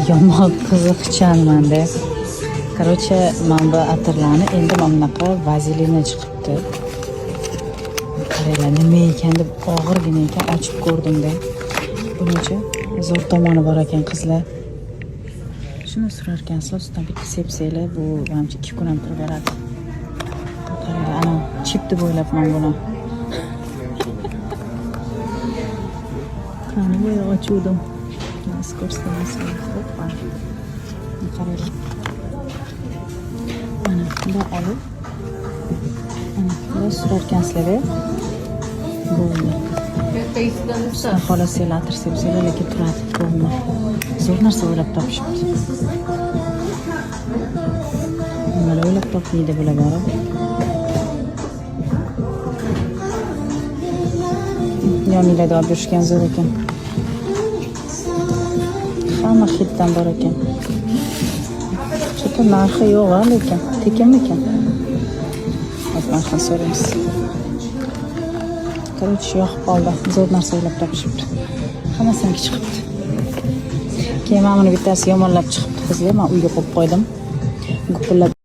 Yomon qiziqchanmanda. Короче, men bu atirlarni endi mana bunaqa vazelini chiqibdi. Qaranglar, nima ekan deb og'irgina ekan, ochib ko'rdim-da. Bunacha zo'r tomoni bor ekan, qizlar. Shuni surarkan, so'zdan bitta sepsanglar, bu menimcha 2 kun ham turaveradi. Qaranglar, ana chip deb o'ylabman buni. Qani boya ochuvdim. Ko'rsataman. Hoppa. Qaranglar. Mana bunday olib. Mana bunday surarkansizlar. Bo'ldi. Xolasanglar, atir sepsanglar, lekin turadi. Bo'ldi. Zo'r narsa o'ylab topishibdi. Nimalar o'ylab topmaydi bular borib. Yoninglarda olib yurishgan zo'r ekan. Hamma xitdan bor ekan. Shu narxi yo'q, lekin tekinmikan? Hozir narxini so'raymiz. Короче, yoqib qoldi. Zo'r narsa o'ylab topishibdi. Hammasiniki chiqibdi. Keyin mana buni bittasi yomonlab chiqibdi. Qizlar, men uyga qo'yib qo'ydim. Gupillab